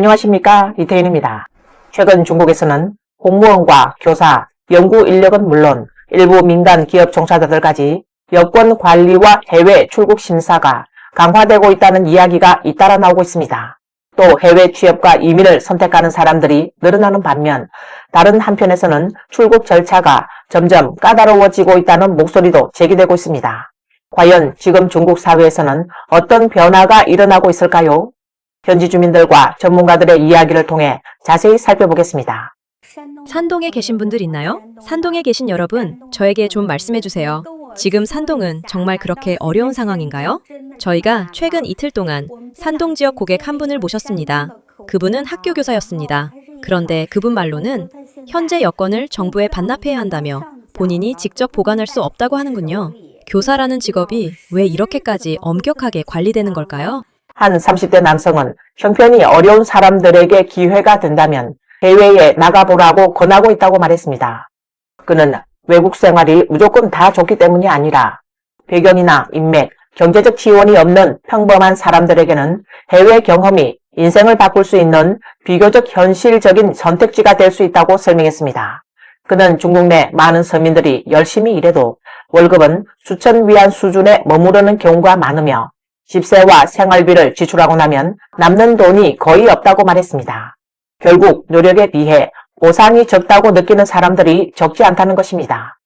안녕하십니까, 이태인입니다. 최근 중국에서는 공무원과 교사, 연구 인력은 물론 일부 민간 기업 종사자들까지 여권 관리와 해외 출국 심사가 강화되고 있다는 이야기가 잇따라 나오고 있습니다. 또 해외 취업과 이민을 선택하는 사람들이 늘어나는 반면 다른 한편에서는 출국 절차가 점점 까다로워지고 있다는 목소리도 제기되고 있습니다. 과연 지금 중국 사회에서는 어떤 변화가 일어나고 있을까요? 현지 주민들과 전문가들의 이야기를 통해 자세히 살펴보겠습니다. 산동에 계신 분들 있나요? 산동에 계신 여러분, 저에게 좀 말씀해 주세요. 지금 산동은 정말 그렇게 어려운 상황인가요? 저희가 최근 이틀 동안 산동 지역 고객 한 분을 모셨습니다. 그분은 학교 교사였습니다. 그런데 그분 말로는 현재 여권을 정부에 반납해야 한다며 본인이 직접 보관할 수 없다고 하는군요. 교사라는 직업이 왜 이렇게까지 엄격하게 관리되는 걸까요? 한 30대 남성은 형편이 어려운 사람들에게 기회가 된다면 해외에 나가보라고 권하고 있다고 말했습니다. 그는 외국 생활이 무조건 다 좋기 때문이 아니라 배경이나 인맥, 경제적 지원이 없는 평범한 사람들에게는 해외 경험이 인생을 바꿀 수 있는 비교적 현실적인 선택지가 될 수 있다고 설명했습니다. 그는 중국 내 많은 서민들이 열심히 일해도 월급은 수천 위안 수준에 머무르는 경우가 많으며 집세와 생활비를 지출하고 나면 남는 돈이 거의 없다고 말했습니다. 결국 노력에 비해 보상이 적다고 느끼는 사람들이 적지 않다는 것입니다.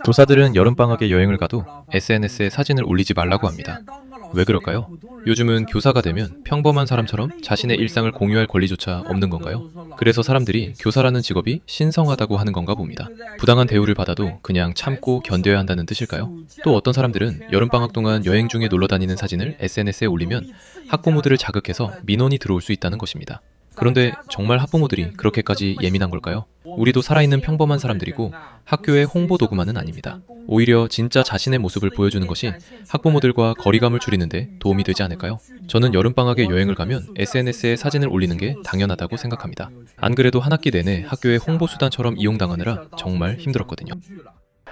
교사들은 여름방학에 여행을 가도 SNS에 사진을 올리지 말라고 합니다. 왜 그럴까요? 요즘은 교사가 되면 평범한 사람처럼 자신의 일상을 공유할 권리조차 없는 건가요? 그래서 사람들이 교사라는 직업이 신성하다고 하는 건가 봅니다. 부당한 대우를 받아도 그냥 참고 견뎌야 한다는 뜻일까요? 또 어떤 사람들은 여름방학 동안 여행 중에 놀러 다니는 사진을 SNS에 올리면 학부모들을 자극해서 민원이 들어올 수 있다는 것입니다. 그런데 정말 학부모들이 그렇게까지 예민한 걸까요? 우리도 살아있는 평범한 사람들이고 학교의 홍보 도구만은 아닙니다. 오히려 진짜 자신의 모습을 보여주는 것이 학부모들과 거리감을 줄이는 데 도움이 되지 않을까요? 저는 여름방학에 여행을 가면 SNS에 사진을 올리는 게 당연하다고 생각합니다. 안 그래도 한 학기 내내 학교의 홍보 수단처럼 이용당하느라 정말 힘들었거든요.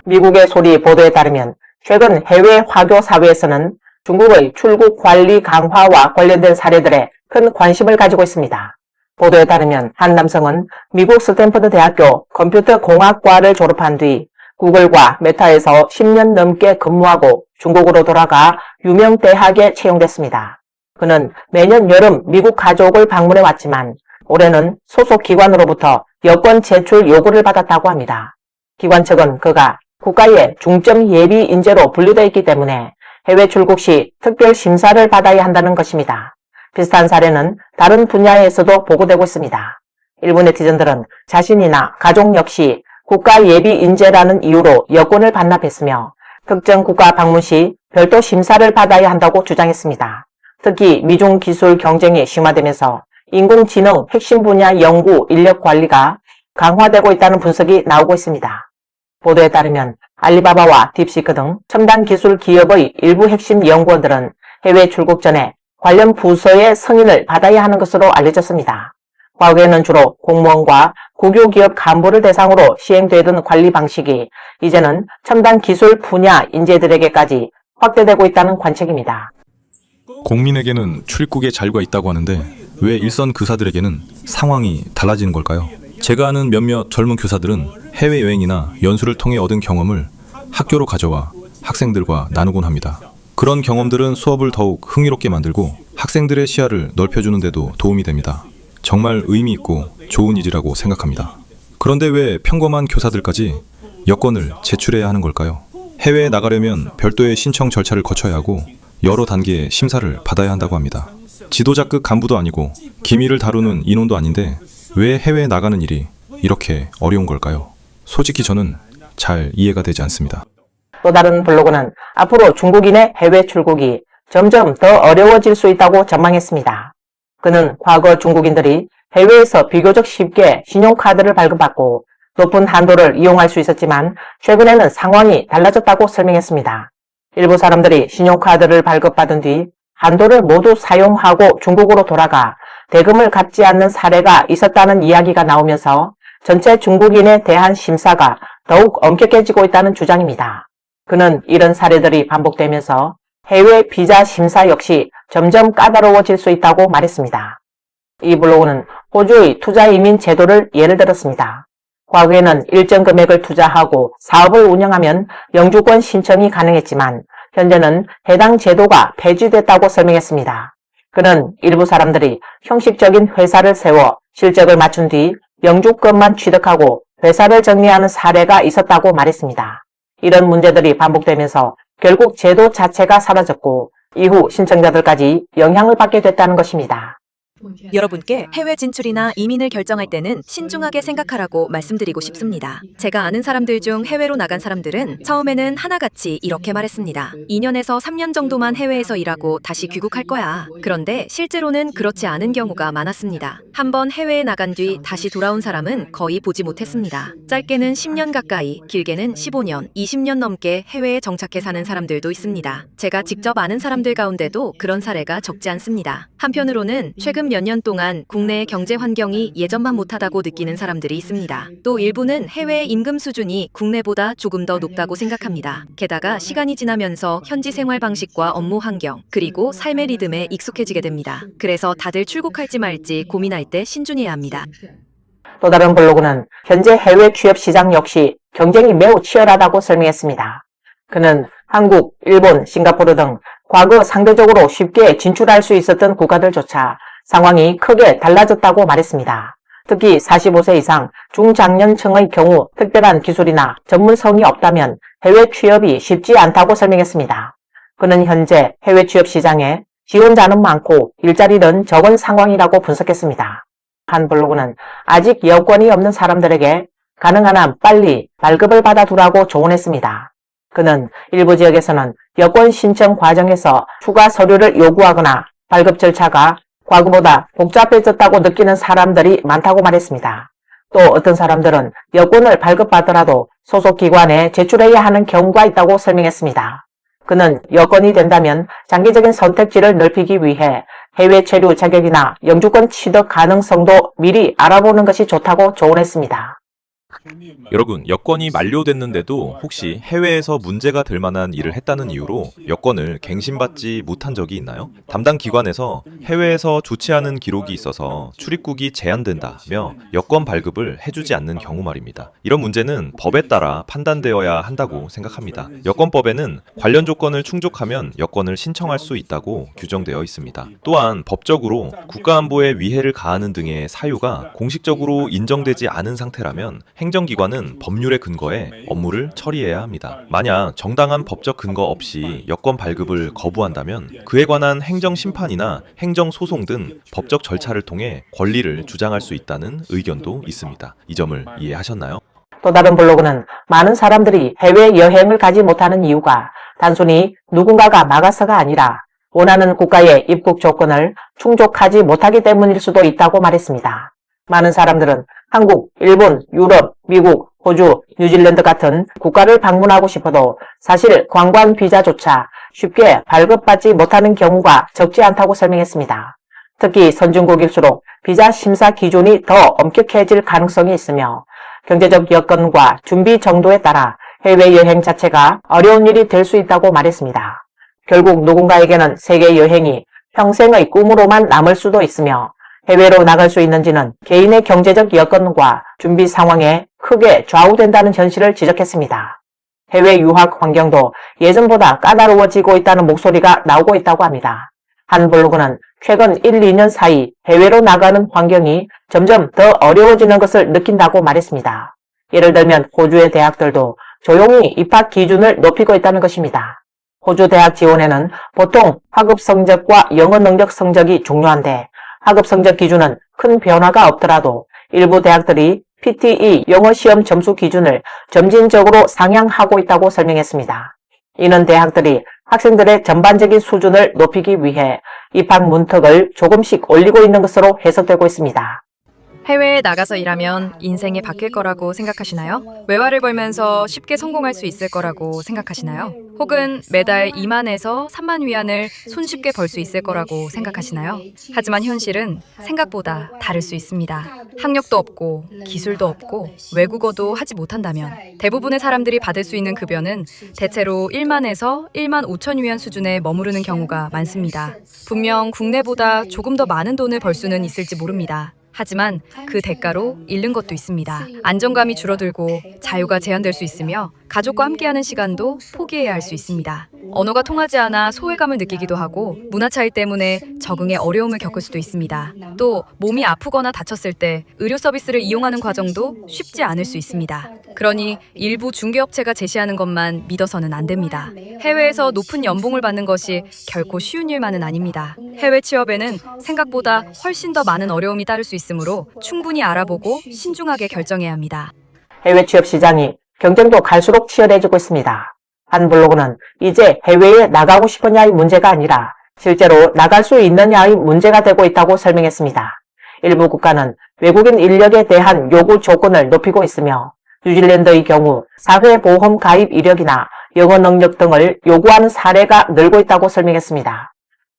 미국의 소리 보도에 따르면 최근 해외 화교 사회에서는 중국의 출국 관리 강화와 관련된 사례들에 큰 관심을 가지고 있습니다. 보도에 따르면 한 남성은 미국 스탠퍼드 대학교 컴퓨터 공학과를 졸업한 뒤 구글과 메타에서 10년 넘게 근무하고 중국으로 돌아가 유명 대학에 채용됐습니다. 그는 매년 여름 미국 가족을 방문해 왔지만 올해는 소속 기관으로부터 여권 제출 요구를 받았다고 합니다. 기관 측은 그가 국가의 중점 예비 인재로 분류되어 있기 때문에 해외 출국 시 특별 심사를 받아야 한다는 것입니다. 비슷한 사례는 다른 분야에서도 보고되고 있습니다. 일부 네티즌들은 자신이나 가족 역시 국가 예비 인재라는 이유로 여권을 반납했으며 특정 국가 방문 시 별도 심사를 받아야 한다고 주장했습니다. 특히 미중 기술 경쟁이 심화되면서 인공지능 핵심 분야 연구 인력 관리가 강화되고 있다는 분석이 나오고 있습니다. 보도에 따르면 알리바바와 딥시크 등 첨단 기술 기업의 일부 핵심 연구원들은 해외 출국 전에 관련 부서의 승인을 받아야 하는 것으로 알려졌습니다. 과거에는 주로 공무원과 국유기업 간부를 대상으로 시행되던 관리 방식이 이제는 첨단 기술 분야 인재들에게까지 확대되고 있다는 관측입니다. 국민에게는 출국의 자유가 있다고 하는데 왜 일선 교사들에게는 상황이 달라지는 걸까요? 제가 아는 몇몇 젊은 교사들은 해외여행이나 연수를 통해 얻은 경험을 학교로 가져와 학생들과 나누곤 합니다. 그런 경험들은 수업을 더욱 흥미롭게 만들고 학생들의 시야를 넓혀주는 데도 도움이 됩니다. 정말 의미 있고 좋은 일이라고 생각합니다. 그런데 왜 평범한 교사들까지 여권을 제출해야 하는 걸까요? 해외에 나가려면 별도의 신청 절차를 거쳐야 하고 여러 단계의 심사를 받아야 한다고 합니다. 지도자급 간부도 아니고 기밀을 다루는 인원도 아닌데 왜 해외에 나가는 일이 이렇게 어려운 걸까요? 솔직히 저는 잘 이해가 되지 않습니다. 또 다른 블로그는 앞으로 중국인의 해외 출국이 점점 더 어려워질 수 있다고 전망했습니다. 그는 과거 중국인들이 해외에서 비교적 쉽게 신용카드를 발급받고 높은 한도를 이용할 수 있었지만 최근에는 상황이 달라졌다고 설명했습니다. 일부 사람들이 신용카드를 발급받은 뒤 한도를 모두 사용하고 중국으로 돌아가 대금을 갚지 않는 사례가 있었다는 이야기가 나오면서 전체 중국인에 대한 심사가 더욱 엄격해지고 있다는 주장입니다. 그는 이런 사례들이 반복되면서 해외 비자 심사 역시 점점 까다로워질 수 있다고 말했습니다. 이 블로그는 호주의 투자 이민 제도를 예를 들었습니다. 과거에는 일정 금액을 투자하고 사업을 운영하면 영주권 신청이 가능했지만 현재는 해당 제도가 폐지됐다고 설명했습니다. 그는 일부 사람들이 형식적인 회사를 세워 실적을 맞춘 뒤 영주권만 취득하고 회사를 정리하는 사례가 있었다고 말했습니다. 이런 문제들이 반복되면서 결국 제도 자체가 사라졌고 이후 신청자들까지 영향을 받게 됐다는 것입니다. 여러분께 해외 진출이나 이민을 결정할 때는 신중하게 생각하라고 말씀드리고 싶습니다. 제가 아는 사람들 중 해외로 나간 사람들은 처음에는 하나같이 이렇게 말했습니다. 2년에서 3년 정도만 해외에서 일하고 다시 귀국할 거야. 그런데 실제로는 그렇지 않은 경우가 많았습니다. 한번 해외에 나간 뒤 다시 돌아온 사람은 거의 보지 못했습니다. 짧게는 10년 가까이, 길게는 15년, 20년 넘게 해외에 정착해 사는 사람들도 있습니다. 제가 직접 아는 사람들 가운데도 그런 사례가 적지 않습니다. 한편으로는 최근 몇 년 동안 국내의 경제 환경이 예전만 못하다고 느끼는 사람들이 있습니다. 또 일부는 해외의 임금 수준이 국내보다 조금 더 높다고 생각합니다. 게다가 시간이 지나면서 현지 생활 방식과 업무 환경, 그리고 삶의 리듬에 익숙해지게 됩니다. 그래서 다들 출국할지 말지 고민할 때 신중해야 합니다. 또 다른 블로그는 현재 해외 취업 시장 역시 경쟁이 매우 치열하다고 설명했습니다. 그는 한국, 일본, 싱가포르 등 과거 상대적으로 쉽게 진출할 수 있었던 국가들조차 상황이 크게 달라졌다고 말했습니다. 특히 45세 이상 중장년층의 경우 특별한 기술이나 전문성이 없다면 해외 취업이 쉽지 않다고 설명했습니다. 그는 현재 해외 취업 시장에 지원자는 많고 일자리는 적은 상황이라고 분석했습니다. 한 블로그는 아직 여권이 없는 사람들에게 가능한 한 빨리 발급을 받아두라고 조언했습니다. 그는 일부 지역에서는 여권 신청 과정에서 추가 서류를 요구하거나 발급 절차가 과거보다 복잡해졌다고 느끼는 사람들이 많다고 말했습니다. 또 어떤 사람들은 여권을 발급받더라도 소속 기관에 제출해야 하는 경우가 있다고 설명했습니다. 그는 여건이 된다면 장기적인 선택지를 넓히기 위해 해외 체류 자격이나 영주권 취득 가능성도 미리 알아보는 것이 좋다고 조언했습니다. 여러분, 여권이 만료됐는데도 혹시 해외에서 문제가 될 만한 일을 했다는 이유로 여권을 갱신받지 못한 적이 있나요? 담당 기관에서 해외에서 좋지 않은 기록이 있어서 출입국이 제한된다며 여권 발급을 해주지 않는 경우 말입니다. 이런 문제는 법에 따라 판단되어야 한다고 생각합니다. 여권법에는 관련 조건을 충족하면 여권을 신청할 수 있다고 규정되어 있습니다. 또한 법적으로 국가안보에 위해를 가하는 등의 사유가 공식적으로 인정되지 않은 상태라면 행정기관은 법률에 근거해 업무를 처리해야 합니다. 만약 정당한 법적 근거 없이 여권 발급을 거부한다면 그에 관한 행정심판이나 행정소송 등 법적 절차를 통해 권리를 주장할 수 있다는 의견도 있습니다. 이 점을 이해하셨나요? 또 다른 블로그는 많은 사람들이 해외여행을 가지 못하는 이유가 단순히 누군가가 막아서가 아니라 원하는 국가의 입국 조건을 충족하지 못하기 때문일 수도 있다고 말했습니다. 많은 사람들은 한국, 일본, 유럽, 미국, 호주, 뉴질랜드 같은 국가를 방문하고 싶어도 사실 관광 비자조차 쉽게 발급받지 못하는 경우가 적지 않다고 설명했습니다. 특히 선진국일수록 비자 심사 기준이 더 엄격해질 가능성이 있으며 경제적 여건과 준비 정도에 따라 해외여행 자체가 어려운 일이 될 수 있다고 말했습니다. 결국 누군가에게는 세계 여행이 평생의 꿈으로만 남을 수도 있으며 해외로 나갈 수 있는지는 개인의 경제적 여건과 준비 상황에 크게 좌우된다는 현실을 지적했습니다. 해외 유학 환경도 예전보다 까다로워지고 있다는 목소리가 나오고 있다고 합니다. 한 블로그는 최근 1, 2년 사이 해외로 나가는 환경이 점점 더 어려워지는 것을 느낀다고 말했습니다. 예를 들면 호주의 대학들도 조용히 입학 기준을 높이고 있다는 것입니다. 호주 대학 지원에는 보통 학업 성적과 영어 능력 성적이 중요한데 학업 성적 기준은 큰 변화가 없더라도 일부 대학들이 PTE 영어 시험 점수 기준을 점진적으로 상향하고 있다고 설명했습니다. 이는 대학들이 학생들의 전반적인 수준을 높이기 위해 입학 문턱을 조금씩 올리고 있는 것으로 해석되고 있습니다. 해외에 나가서 일하면 인생이 바뀔 거라고 생각하시나요? 외화를 벌면서 쉽게 성공할 수 있을 거라고 생각하시나요? 혹은 매달 2만에서 3만 위안을 손쉽게 벌 수 있을 거라고 생각하시나요? 하지만 현실은 생각보다 다를 수 있습니다. 학력도 없고 기술도 없고 외국어도 하지 못한다면 대부분의 사람들이 받을 수 있는 급여는 대체로 1만에서 1만 5천 위안 수준에 머무르는 경우가 많습니다. 분명 국내보다 조금 더 많은 돈을 벌 수는 있을지 모릅니다. 하지만 그 대가로 잃는 것도 있습니다. 안정감이 줄어들고 자유가 제한될 수 있으며 가족과 함께하는 시간도 포기해야 할 수 있습니다. 언어가 통하지 않아 소외감을 느끼기도 하고 문화 차이 때문에 적응에 어려움을 겪을 수도 있습니다. 또 몸이 아프거나 다쳤을 때 의료 서비스를 이용하는 과정도 쉽지 않을 수 있습니다. 그러니 일부 중개업체가 제시하는 것만 믿어서는 안 됩니다. 해외에서 높은 연봉을 받는 것이 결코 쉬운 일만은 아닙니다. 해외 취업에는 생각보다 훨씬 더 많은 어려움이 따를 수 있으므로 충분히 알아보고 신중하게 결정해야 합니다. 해외 취업 시장이 경쟁도 갈수록 치열해지고 있습니다. 한 블로그는 이제 해외에 나가고 싶으냐의 문제가 아니라 실제로 나갈 수 있느냐의 문제가 되고 있다고 설명했습니다. 일부 국가는 외국인 인력에 대한 요구 조건을 높이고 있으며 뉴질랜드의 경우 사회보험 가입 이력이나 영어 능력 등을 요구하는 사례가 늘고 있다고 설명했습니다.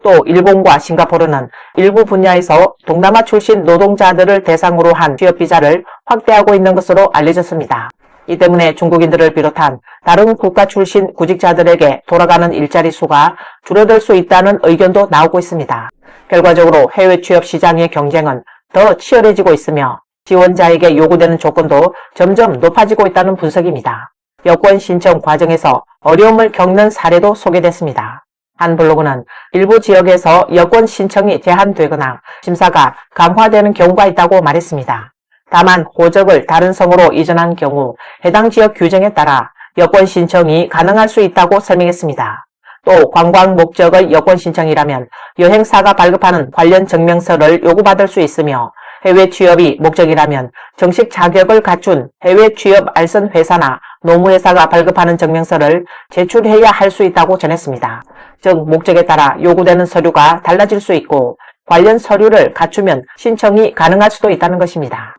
또 일본과 싱가포르는 일부 분야에서 동남아 출신 노동자들을 대상으로 한 취업 비자를 확대하고 있는 것으로 알려졌습니다. 이 때문에 중국인들을 비롯한 다른 국가 출신 구직자들에게 돌아가는 일자리 수가 줄어들 수 있다는 의견도 나오고 있습니다. 결과적으로 해외 취업 시장의 경쟁은 더 치열해지고 있으며 지원자에게 요구되는 조건도 점점 높아지고 있다는 분석입니다. 여권 신청 과정에서 어려움을 겪는 사례도 소개됐습니다. 한 블로그는 일부 지역에서 여권 신청이 제한되거나 심사가 강화되는 경우가 있다고 말했습니다. 다만 호적을 다른 성으로 이전한 경우 해당 지역 규정에 따라 여권 신청이 가능할 수 있다고 설명했습니다. 또 관광 목적의 여권 신청이라면 여행사가 발급하는 관련 증명서를 요구받을 수 있으며 해외 취업이 목적이라면 정식 자격을 갖춘 해외 취업 알선 회사나 노무회사가 발급하는 증명서를 제출해야 할 수 있다고 전했습니다. 즉 목적에 따라 요구되는 서류가 달라질 수 있고 관련 서류를 갖추면 신청이 가능할 수도 있다는 것입니다.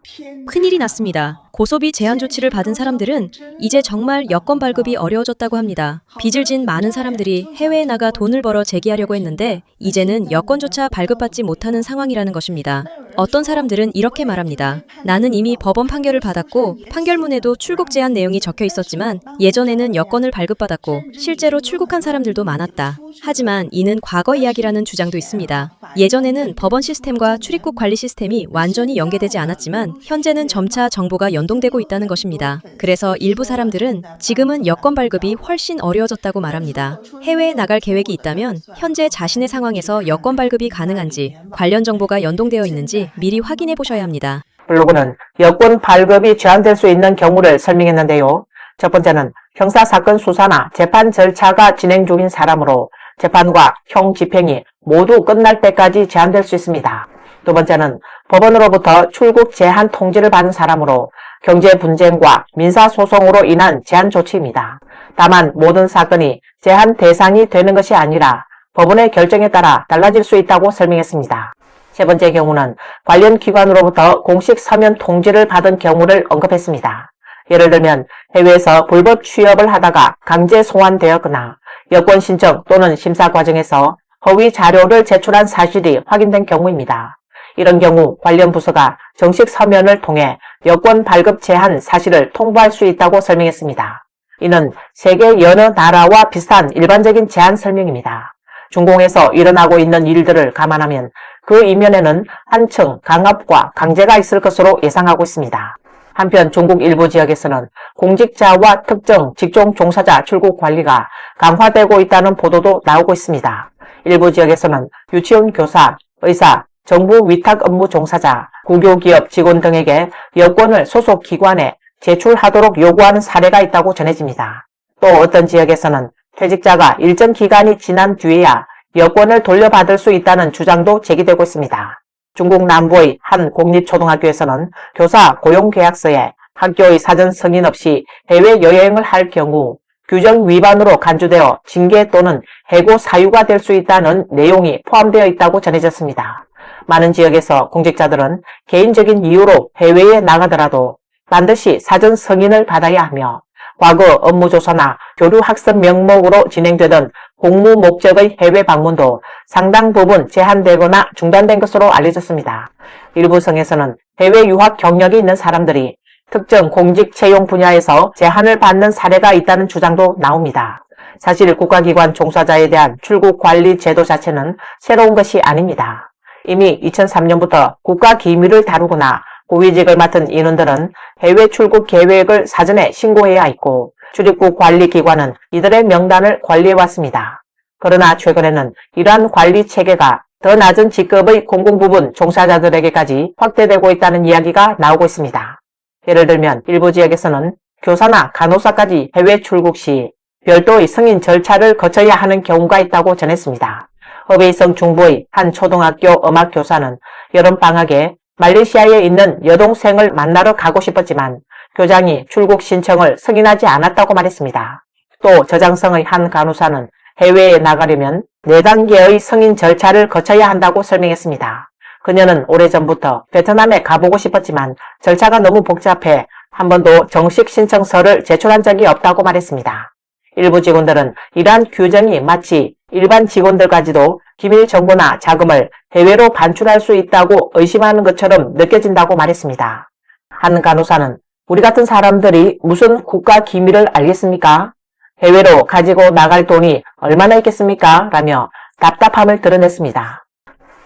큰일이 났습니다. 고소비 제한 조치를 받은 사람들은 이제 정말 여권 발급이 어려워졌다고 합니다. 빚을 진 많은 사람들이 해외에 나가 돈을 벌어 재기하려고 했는데 이제는 여권조차 발급받지 못하는 상황이라는 것입니다. 어떤 사람들은 이렇게 말합니다. 나는 이미 법원 판결을 받았고 판결문에도 출국 제한 내용이 적혀 있었지만 예전에는 여권을 발급받았고 실제로 출국한 사람들도 많았다. 하지만 이는 과거 이야기라는 주장도 있습니다. 예전에는 법원 시스템과 출입국 관리 시스템이 완전히 연계되지 않았지만 현재는 점차 정보가 연동되고 있다는 것입니다. 그래서 일부 사람들은 지금은 여권 발급이 훨씬 어려워졌다고 말합니다. 해외에 나갈 계획이 있다면 현재 자신의 상황에서 여권 발급이 가능한지 관련 정보가 연동되어 있는지 미리 확인해 보셔야 합니다. 블로그는 여권 발급이 제한될 수 있는 경우를 설명했는데요. 첫 번째는 형사사건 수사나 재판 절차가 진행 중인 사람으로 재판과 형 집행이 모두 끝날 때까지 제한될 수 있습니다. 두 번째는 법원으로부터 출국 제한 통지를 받은 사람으로 경제 분쟁과 민사소송으로 인한 제한 조치입니다. 다만 모든 사건이 제한 대상이 되는 것이 아니라 법원의 결정에 따라 달라질 수 있다고 설명했습니다. 세 번째 경우는 관련 기관으로부터 공식 서면 통지를 받은 경우를 언급했습니다. 예를 들면 해외에서 불법 취업을 하다가 강제 송환되었거나 여권 신청 또는 심사 과정에서 허위 자료를 제출한 사실이 확인된 경우입니다. 이런 경우 관련 부서가 정식 서면을 통해 여권 발급 제한 사실을 통보할 수 있다고 설명했습니다. 이는 세계 여러 나라와 비슷한 일반적인 제한 설명입니다. 중공에서 일어나고 있는 일들을 감안하면 그 이면에는 한층 강압과 강제가 있을 것으로 예상하고 있습니다. 한편 중국 일부 지역에서는 공직자와 특정 직종 종사자 출국 관리가 강화되고 있다는 보도도 나오고 있습니다. 일부 지역에서는 유치원 교사, 의사, 정부 위탁 업무 종사자, 국유기업 직원 등에게 여권을 소속 기관에 제출하도록 요구하는 사례가 있다고 전해집니다. 또 어떤 지역에서는 퇴직자가 일정 기간이 지난 뒤에야 여권을 돌려받을 수 있다는 주장도 제기되고 있습니다. 중국 남부의 한 공립초등학교에서는 교사 고용계약서에 학교의 사전 승인 없이 해외여행을 할 경우 규정 위반으로 간주되어 징계 또는 해고 사유가 될 수 있다는 내용이 포함되어 있다고 전해졌습니다. 많은 지역에서 공직자들은 개인적인 이유로 해외에 나가더라도 반드시 사전 승인을 받아야 하며 과거 업무조사나 교류학습 명목으로 진행되던 공무 목적의 해외 방문도 상당 부분 제한되거나 중단된 것으로 알려졌습니다. 일부 성에서는 해외 유학 경력이 있는 사람들이 특정 공직 채용 분야에서 제한을 받는 사례가 있다는 주장도 나옵니다. 사실 국가기관 종사자에 대한 출국 관리 제도 자체는 새로운 것이 아닙니다. 이미 2003년부터 국가기밀을 다루거나 고위직을 맡은 인원들은 해외 출국 계획을 사전에 신고해야 했고 출입국 관리기관은 이들의 명단을 관리해왔습니다. 그러나 최근에는 이러한 관리 체계가 더 낮은 직급의 공공부문 종사자들에게까지 확대되고 있다는 이야기가 나오고 있습니다. 예를 들면 일부 지역에서는 교사나 간호사까지 해외 출국 시 별도의 승인 절차를 거쳐야 하는 경우가 있다고 전했습니다. 허베이성 중부의 한 초등학교 음악교사는 여름방학에 말레이시아에 있는 여동생을 만나러 가고 싶었지만 교장이 출국 신청을 승인하지 않았다고 말했습니다. 또 저장성의 한 간호사는 해외에 나가려면 4단계의 승인 절차를 거쳐야 한다고 설명했습니다. 그녀는 오래전부터 베트남에 가보고 싶었지만 절차가 너무 복잡해 한 번도 정식 신청서를 제출한 적이 없다고 말했습니다. 일부 직원들은 이러한 규정이 마치 일반 직원들까지도 기밀 정보나 자금을 해외로 반출할 수 있다고 의심하는 것처럼 느껴진다고 말했습니다. 한 간호사는 우리 같은 사람들이 무슨 국가 기밀을 알겠습니까? 해외로 가지고 나갈 돈이 얼마나 있겠습니까? 라며 답답함을 드러냈습니다.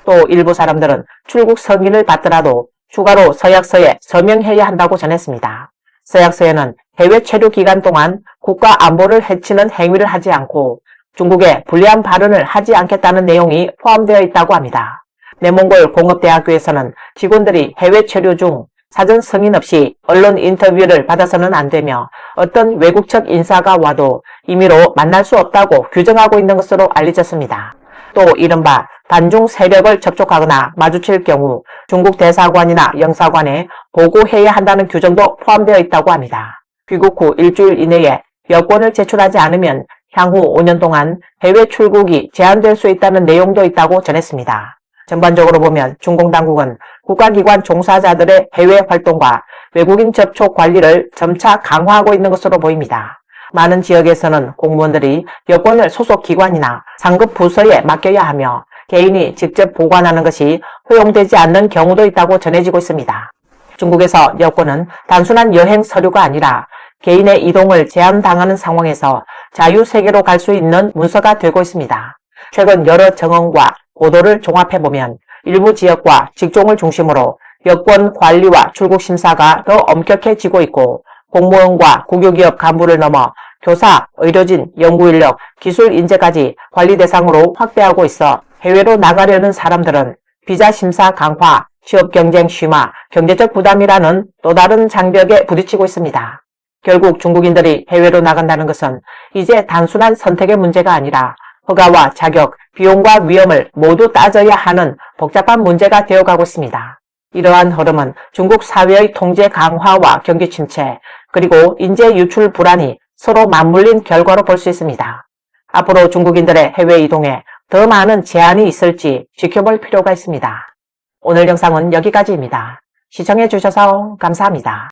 또 일부 사람들은 출국 승인을 받더라도 추가로 서약서에 서명해야 한다고 전했습니다. 서약서에는 해외 체류 기간 동안 국가 안보를 해치는 행위를 하지 않고 중국에 불리한 발언을 하지 않겠다는 내용이 포함되어 있다고 합니다. 내몽골 공업대학교에서는 직원들이 해외 체류 중 사전 승인 없이 언론 인터뷰를 받아서는 안 되며 어떤 외국적 인사가 와도 임의로 만날 수 없다고 규정하고 있는 것으로 알려졌습니다. 또 이른바 반중 세력을 접촉하거나 마주칠 경우 중국 대사관이나 영사관에 보고해야 한다는 규정도 포함되어 있다고 합니다. 귀국 후 일주일 이내에 여권을 제출하지 않으면 향후 5년 동안 해외 출국이 제한될 수 있다는 내용도 있다고 전했습니다. 전반적으로 보면 중공 당국은 국가기관 종사자들의 해외 활동과 외국인 접촉 관리를 점차 강화하고 있는 것으로 보입니다. 많은 지역에서는 공무원들이 여권을 소속 기관이나 상급 부서에 맡겨야 하며 개인이 직접 보관하는 것이 허용되지 않는 경우도 있다고 전해지고 있습니다. 중국에서 여권은 단순한 여행 서류가 아니라 개인의 이동을 제한당하는 상황에서 자유세계로 갈 수 있는 문서가 되고 있습니다. 최근 여러 정언과 보도를 종합해보면 일부 지역과 직종을 중심으로 여권 관리와 출국 심사가 더 엄격해지고 있고 공무원과 국유기업 간부를 넘어 교사, 의료진, 연구인력, 기술 인재까지 관리 대상으로 확대하고 있어 해외로 나가려는 사람들은 비자 심사 강화, 취업 경쟁 심화, 경제적 부담이라는 또 다른 장벽에 부딪히고 있습니다. 결국 중국인들이 해외로 나간다는 것은 이제 단순한 선택의 문제가 아니라 허가와 자격, 비용과 위험을 모두 따져야 하는 복잡한 문제가 되어가고 있습니다. 이러한 흐름은 중국 사회의 통제 강화와 경기 침체, 그리고 인재 유출 불안이 서로 맞물린 결과로 볼 수 있습니다. 앞으로 중국인들의 해외 이동에 더 많은 제한이 있을지 지켜볼 필요가 있습니다. 오늘 영상은 여기까지입니다. 시청해주셔서 감사합니다.